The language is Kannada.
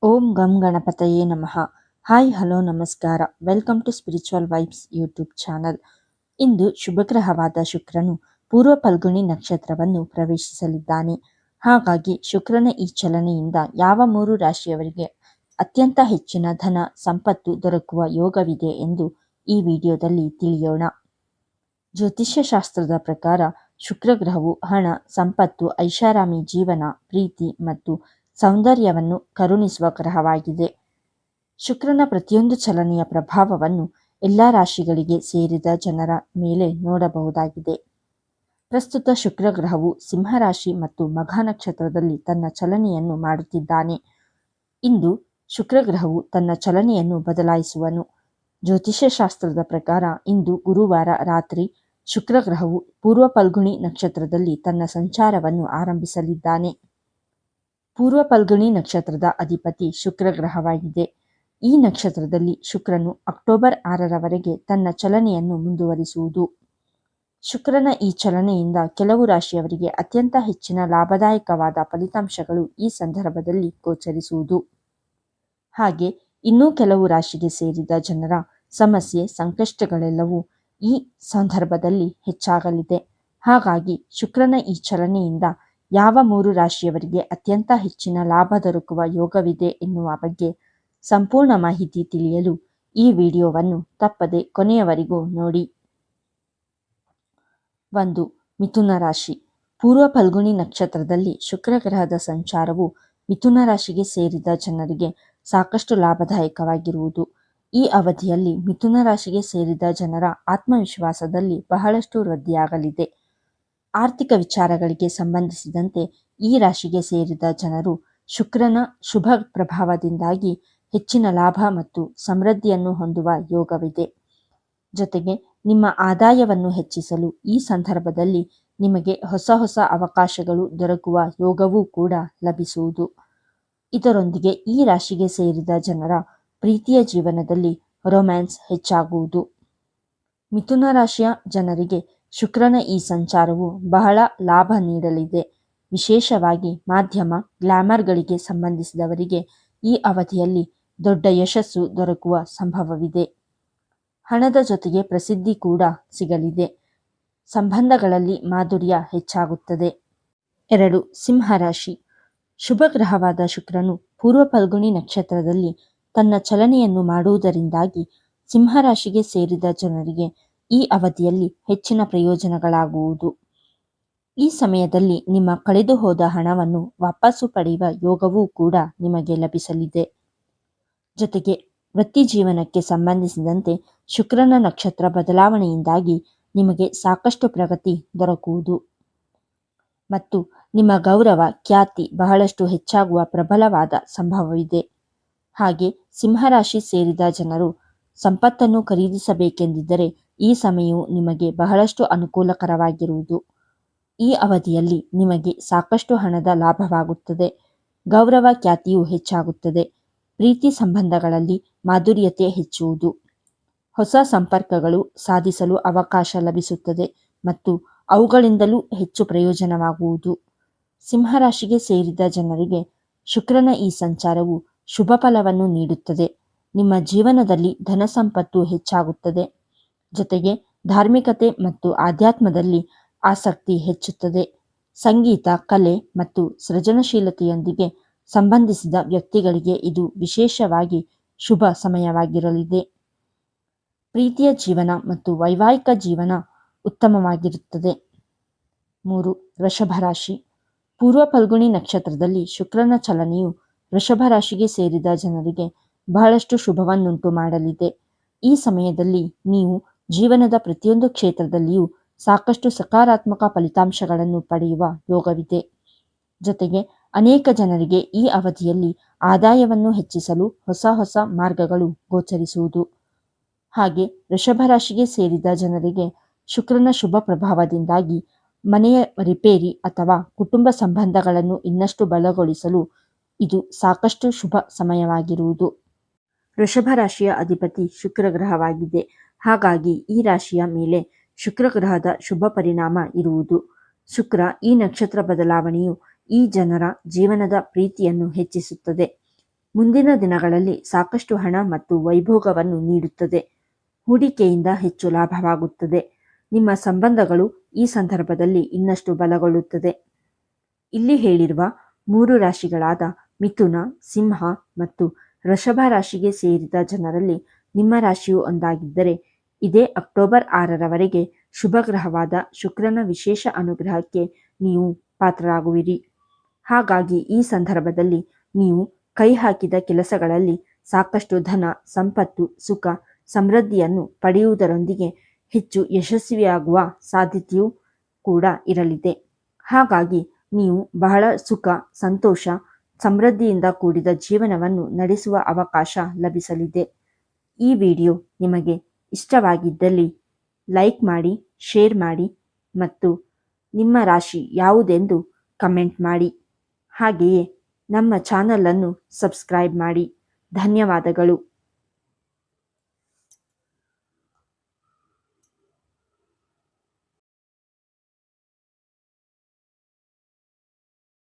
ಓಂ ಗಂ ಗಣಪತಯೇ ನಮಃ. ಹಾಯ್ ಹಲೋ ನಮಸ್ಕಾರ. Welcome to spiritual vibes YouTube channel. ಇಂದು ಶುಭಗ್ರಹವಾದ ಶುಕ್ರನು ಪೂರ್ವ ಫಲ್ಗುಣಿ ನಕ್ಷತ್ರವನ್ನು ಪ್ರವೇಶಿಸಲಿದ್ದಾನೆ. ಹಾಗಾಗಿ ಶುಕ್ರನ ಈ ಚಲನೆಯಿಂದ ಯಾವ 3 ರಾಶಿಯವರಿಗೆ ಅತ್ಯಂತ ಹೆಚ್ಚಿನ ಧನ ಸಂಪತ್ತು ದೊರಕುವ ಯೋಗವಿದೆ ಎಂದು ಈ ವಿಡಿಯೋದಲ್ಲಿ ತಿಳಿಯೋಣ. ಜ್ಯೋತಿಷ್ಯ ಶಾಸ್ತ್ರದ ಪ್ರಕಾರ ಶುಕ್ರಗ್ರಹವು ಹಣ, ಸಂಪತ್ತು, ಐಷಾರಾಮಿ ಜೀವನ, ಪ್ರೀತಿ ಮತ್ತು ಸೌಂದರ್ಯವನ್ನು ಕರುಣಿಸುವ ಗ್ರಹವಾಗಿದೆ. ಶುಕ್ರನ ಪ್ರತಿಯೊಂದು ಚಲನೆಯ ಪ್ರಭಾವವನ್ನು ಎಲ್ಲ ರಾಶಿಗಳಿಗೆ ಸೇರಿದ ಜನರ ಮೇಲೆ ನೋಡಬಹುದಾಗಿದೆ. ಪ್ರಸ್ತುತ ಶುಕ್ರಗ್ರಹವು ಸಿಂಹರಾಶಿ ಮತ್ತು ಮಘ ನಕ್ಷತ್ರದಲ್ಲಿ ತನ್ನ ಚಲನೆಯನ್ನು ಮಾಡುತ್ತಿದ್ದಾನೆ. ಇಂದು ಶುಕ್ರಗ್ರಹವು ತನ್ನ ಚಲನೆಯನ್ನು ಬದಲಾಯಿಸುವನು. ಜ್ಯೋತಿಷ್ಯ ಶಾಸ್ತ್ರದ ಪ್ರಕಾರ ಇಂದು ಗುರುವಾರ ರಾತ್ರಿ ಶುಕ್ರಗ್ರಹವು ಪೂರ್ವ ಫಲ್ಗುಣಿ ನಕ್ಷತ್ರದಲ್ಲಿ ತನ್ನ ಸಂಚಾರವನ್ನು ಆರಂಭಿಸಲಿದ್ದಾನೆ. ಪೂರ್ವ ಫಲ್ಗುಣಿ ನಕ್ಷತ್ರದ ಅಧಿಪತಿ ಶುಕ್ರಗ್ರಹವಾಗಿದೆ. ಈ ನಕ್ಷತ್ರದಲ್ಲಿ ಶುಕ್ರನು ಅಕ್ಟೋಬರ್ 6ರವರೆಗೆ ತನ್ನ ಚಲನೆಯನ್ನು ಮುಂದುವರಿಸುವುದು. ಶುಕ್ರನ ಈ ಚಲನೆಯಿಂದ ಕೆಲವು ರಾಶಿಯವರಿಗೆ ಅತ್ಯಂತ ಹೆಚ್ಚಿನ ಲಾಭದಾಯಕವಾದ ಫಲಿತಾಂಶಗಳು ಈ ಸಂದರ್ಭದಲ್ಲಿ ಗೋಚರಿಸುವುದು. ಹಾಗೆ ಇನ್ನೂ ಕೆಲವು ರಾಶಿಗೆ ಸೇರಿದ ಜನರ ಸಮಸ್ಯೆ, ಸಂಕಷ್ಟಗಳೆಲ್ಲವೂ ಈ ಸಂದರ್ಭದಲ್ಲಿ ಹೆಚ್ಚಾಗಲಿದೆ. ಹಾಗಾಗಿ ಶುಕ್ರನ ಈ ಚಲನೆಯಿಂದ ಯಾವ 3 ರಾಶಿಯವರಿಗೆ ಅತ್ಯಂತ ಹೆಚ್ಚಿನ ಲಾಭ ದೊರಕುವ ಯೋಗವಿದೆ ಎನ್ನುವ ಬಗ್ಗೆ ಸಂಪೂರ್ಣ ಮಾಹಿತಿ ತಿಳಿಯಲು ಈ ವಿಡಿಯೋವನ್ನು ತಪ್ಪದೆ ಕೊನೆಯವರೆಗೂ ನೋಡಿ. 1. ಮಿಥುನ ರಾಶಿ. ಪೂರ್ವ ಫಲ್ಗುಣಿ ನಕ್ಷತ್ರದಲ್ಲಿ ಶುಕ್ರಗ್ರಹದ ಸಂಚಾರವು ಮಿಥುನ ರಾಶಿಗೆ ಸೇರಿದ ಜನರಿಗೆ ಸಾಕಷ್ಟು ಲಾಭದಾಯಕವಾಗಿರುವುದು. ಈ ಅವಧಿಯಲ್ಲಿ ಮಿಥುನ ರಾಶಿಗೆ ಸೇರಿದ ಜನರ ಆತ್ಮವಿಶ್ವಾಸದಲ್ಲಿ ಬಹಳಷ್ಟು ವೃದ್ಧಿಯಾಗಲಿದೆ. ಆರ್ಥಿಕ ವಿಚಾರಗಳಿಗೆ ಸಂಬಂಧಿಸಿದಂತೆ ಈ ರಾಶಿಗೆ ಸೇರಿದ ಜನರು ಶುಕ್ರನ ಶುಭ ಪ್ರಭಾವದಿಂದಾಗಿ ಹೆಚ್ಚಿನ ಲಾಭ ಮತ್ತು ಸಮೃದ್ಧಿಯನ್ನು ಹೊಂದುವ ಯೋಗವಿದೆ. ಜೊತೆಗೆ ನಿಮ್ಮ ಆದಾಯವನ್ನು ಹೆಚ್ಚಿಸಲು ಈ ಸಂದರ್ಭದಲ್ಲಿ ನಿಮಗೆ ಹೊಸ ಹೊಸ ಅವಕಾಶಗಳು ದೊರಕುವ ಯೋಗವೂ ಕೂಡ ಲಭಿಸುವುದು. ಇದರೊಂದಿಗೆ ಈ ರಾಶಿಗೆ ಸೇರಿದ ಜನರ ಪ್ರೀತಿಯ ಜೀವನದಲ್ಲಿ ರೊಮ್ಯಾನ್ಸ್ ಹೆಚ್ಚಾಗುವುದು. ಮಿಥುನ ರಾಶಿಯ ಜನರಿಗೆ ಶುಕ್ರನ ಈ ಸಂಚಾರವು ಬಹಳ ಲಾಭ ನೀಡಲಿದೆ. ವಿಶೇಷವಾಗಿ ಮಾಧ್ಯಮ, ಗ್ಲಾಮರ್ಗಳಿಗೆ ಸಂಬಂಧಿಸಿದವರಿಗೆ ಈ ಅವಧಿಯಲ್ಲಿ ದೊಡ್ಡ ಯಶಸ್ಸು ದೊರಕುವ ಸಂಭವವಿದೆ. ಹಣದ ಜೊತೆಗೆ ಪ್ರಸಿದ್ಧಿ ಕೂಡ ಸಿಗಲಿದೆ. ಸಂಬಂಧಗಳಲ್ಲಿ ಮಾಧುರ್ಯ ಹೆಚ್ಚಾಗುತ್ತದೆ. 2. ಸಿಂಹರಾಶಿ. ಶುಭ ಗ್ರಹವಾದ ಶುಕ್ರನು ಪೂರ್ವ ಫಲ್ಗುಣಿ ನಕ್ಷತ್ರದಲ್ಲಿ ತನ್ನ ಚಲನೆಯನ್ನು ಮಾಡುವುದರಿಂದಾಗಿ ಸಿಂಹರಾಶಿಗೆ ಸೇರಿದ ಜನರಿಗೆ ಈ ಅವಧಿಯಲ್ಲಿ ಹೆಚ್ಚಿನ ಪ್ರಯೋಜನಗಳಾಗುವುದು. ಈ ಸಮಯದಲ್ಲಿ ನಿಮ್ಮ ಕಳೆದು ಹೋದ ಹಣವನ್ನು ವಾಪಸ್ಸು ಪಡೆಯುವ ಯೋಗವೂ ಕೂಡ ನಿಮಗೆ ಲಭಿಸಲಿದೆ. ಜೊತೆಗೆ ವೃತ್ತಿ ಜೀವನಕ್ಕೆ ಸಂಬಂಧಿಸಿದಂತೆ ಶುಕ್ರನ ನಕ್ಷತ್ರ ಬದಲಾವಣೆಯಿಂದಾಗಿ ನಿಮಗೆ ಸಾಕಷ್ಟು ಪ್ರಗತಿ ದೊರಕುವುದು ಮತ್ತು ನಿಮ್ಮ ಗೌರವ, ಖ್ಯಾತಿ ಬಹಳಷ್ಟು ಹೆಚ್ಚಾಗುವ ಪ್ರಬಲವಾದ ಸಂಭವವಿದೆ. ಹಾಗೆ ಸಿಂಹರಾಶಿ ಸೇರಿದ ಜನರು ಸಂಪತ್ತನ್ನು ಖರೀದಿಸಬೇಕೆಂದಿದ್ದರೆ ಈ ಸಮಯವು ನಿಮಗೆ ಬಹಳಷ್ಟು ಅನುಕೂಲಕರವಾಗಿರುವುದು. ಈ ಅವಧಿಯಲ್ಲಿ ನಿಮಗೆ ಸಾಕಷ್ಟು ಹಣದ ಲಾಭವಾಗುತ್ತದೆ. ಗೌರವ, ಖ್ಯಾತಿಯು ಹೆಚ್ಚಾಗುತ್ತದೆ. ಪ್ರೀತಿ ಸಂಬಂಧಗಳಲ್ಲಿ ಮಾಧುರ್ಯತೆ ಹೆಚ್ಚುವುದು. ಹೊಸ ಸಂಪರ್ಕಗಳು ಸಾಧಿಸಲು ಅವಕಾಶ ಲಭಿಸುತ್ತದೆ ಮತ್ತು ಅವುಗಳಿಂದಲೂ ಹೆಚ್ಚು ಪ್ರಯೋಜನವಾಗುವುದು. ಸಿಂಹರಾಶಿಗೆ ಸೇರಿದ ಜನರಿಗೆ ಶುಕ್ರನ ಈ ಸಂಚಾರವು ಶುಭ ಫಲವನ್ನು ನೀಡುತ್ತದೆ. ನಿಮ್ಮ ಜೀವನದಲ್ಲಿ ಧನ ಸಂಪತ್ತು ಹೆಚ್ಚಾಗುತ್ತದೆ. ಜೊತೆಗೆ ಧಾರ್ಮಿಕತೆ ಮತ್ತು ಆಧ್ಯಾತ್ಮದಲ್ಲಿ ಆಸಕ್ತಿ ಹೆಚ್ಚುತ್ತದೆ. ಸಂಗೀತ, ಕಲೆ ಮತ್ತು ಸೃಜನಶೀಲತೆಯೊಂದಿಗೆ ಸಂಬಂಧಿಸಿದ ವ್ಯಕ್ತಿಗಳಿಗೆ ಇದು ವಿಶೇಷವಾಗಿ ಶುಭ ಸಮಯವಾಗಿರಲಿದೆ. ಪ್ರೀತಿಯ ಜೀವನ ಮತ್ತು ವೈವಾಹಿಕ ಜೀವನ ಉತ್ತಮವಾಗಿರುತ್ತದೆ. 3. ವೃಷಭ ರಾಶಿ. ಪೂರ್ವ ಫಲ್ಗುಣಿ ನಕ್ಷತ್ರದಲ್ಲಿ ಶುಕ್ರನ ಚಲನೆಯು ವೃಷಭ ರಾಶಿಗೆ ಸೇರಿದ ಜನರಿಗೆ ಬಹಳಷ್ಟು ಶುಭವನ್ನುಂಟು ಮಾಡಲಿದೆ. ಈ ಸಮಯದಲ್ಲಿ ನೀವು ಜೀವನದ ಪ್ರತಿಯೊಂದು ಕ್ಷೇತ್ರದಲ್ಲಿಯೂ ಸಾಕಷ್ಟು ಸಕಾರಾತ್ಮಕ ಫಲಿತಾಂಶಗಳನ್ನು ಪಡೆಯುವ ಯೋಗವಿದೆ. ಜೊತೆಗೆ ಅನೇಕ ಜನರಿಗೆ ಈ ಅವಧಿಯಲ್ಲಿ ಆದಾಯವನ್ನು ಹೆಚ್ಚಿಸಲು ಹೊಸ ಹೊಸ ಮಾರ್ಗಗಳು ಗೋಚರಿಸುವುದು. ಹಾಗೆ ವೃಷಭ ರಾಶಿಗೆ ಸೇರಿದ ಜನರಿಗೆ ಶುಕ್ರನ ಶುಭ ಪ್ರಭಾವದಿಂದಾಗಿ ಮನೆಯ ರಿಪೇರಿ ಅಥವಾ ಕುಟುಂಬ ಸಂಬಂಧಗಳನ್ನು ಇನ್ನಷ್ಟು ಬಲಗೊಳಿಸಲು ಇದು ಸಾಕಷ್ಟು ಶುಭ ಸಮಯವಾಗಿರುವುದು. ವೃಷಭ ರಾಶಿಯ ಅಧಿಪತಿ ಶುಕ್ರಗ್ರಹವಾಗಿದೆ. ಹಾಗಾಗಿ ಈ ರಾಶಿಯ ಮೇಲೆ ಶುಕ್ರಗ್ರಹದ ಶುಭ ಪರಿಣಾಮ ಇರುವುದು. ಶುಕ್ರ ಈ ನಕ್ಷತ್ರ ಬದಲಾವಣೆಯು ಈ ಜನರ ಜೀವನದ ಪ್ರೀತಿಯನ್ನು ಹೆಚ್ಚಿಸುತ್ತದೆ. ಮುಂದಿನ ದಿನಗಳಲ್ಲಿ ಸಾಕಷ್ಟು ಹಣ ಮತ್ತು ವೈಭೋಗವನ್ನು ನೀಡುತ್ತದೆ. ಹೂಡಿಕೆಯಿಂದ ಹೆಚ್ಚು ಲಾಭವಾಗುತ್ತದೆ. ನಿಮ್ಮ ಸಂಬಂಧಗಳು ಈ ಸಂದರ್ಭದಲ್ಲಿ ಇನ್ನಷ್ಟು ಬಲಗೊಳ್ಳುತ್ತದೆ. ಇಲ್ಲಿ ಹೇಳಿರುವ 3 ರಾಶಿಗಳಾದ ಮಿಥುನ, ಸಿಂಹ ಮತ್ತು ವೃಷಭ ರಾಶಿಗೆ ಸೇರಿದ ಜನರಲ್ಲಿ ನಿಮ್ಮ ರಾಶಿಯು ಒಂದಾಗಿದ್ದರೆ ಇದೇ ಅಕ್ಟೋಬರ್ 6ರವರೆಗೆ ಶುಭ ಗ್ರಹವಾದ ಶುಕ್ರನ ವಿಶೇಷ ಅನುಗ್ರಹಕ್ಕೆ ನೀವು ಪಾತ್ರರಾಗುವಿರಿ. ಹಾಗಾಗಿ ಈ ಸಂದರ್ಭದಲ್ಲಿ ನೀವು ಕೈ ಹಾಕಿದ ಕೆಲಸಗಳಲ್ಲಿ ಸಾಕಷ್ಟು ಧನ, ಸಂಪತ್ತು, ಸುಖ, ಸಮೃದ್ಧಿಯನ್ನು ಪಡೆಯುವುದರೊಂದಿಗೆ ಹೆಚ್ಚು ಯಶಸ್ವಿಯಾಗುವ ಸಾಧ್ಯತೆಯೂ ಕೂಡ ಇರಲಿದೆ. ಹಾಗಾಗಿ ನೀವು ಬಹಳ ಸುಖ, ಸಂತೋಷ, ಸಮೃದ್ಧಿಯಿಂದ ಕೂಡಿದ ಜೀವನವನ್ನು ನಡೆಸುವ ಅವಕಾಶ ಲಭಿಸಲಿದೆ. ಈ ವಿಡಿಯೋ ನಿಮಗೆ ಇಷ್ಟವಾಗಿದ್ದಲ್ಲಿ ಲೈಕ್ ಮಾಡಿ, ಶೇರ್ ಮಾಡಿ ಮತ್ತು ನಿಮ್ಮ ರಾಶಿ ಯಾವುದೆಂದು ಕಮೆಂಟ್ ಮಾಡಿ. ಹಾಗೆಯೇ ನಮ್ಮ ಚಾನಲನ್ನು ಸಬ್ಸ್ಕ್ರೈಬ್ ಮಾಡಿ. ಧನ್ಯವಾದಗಳು.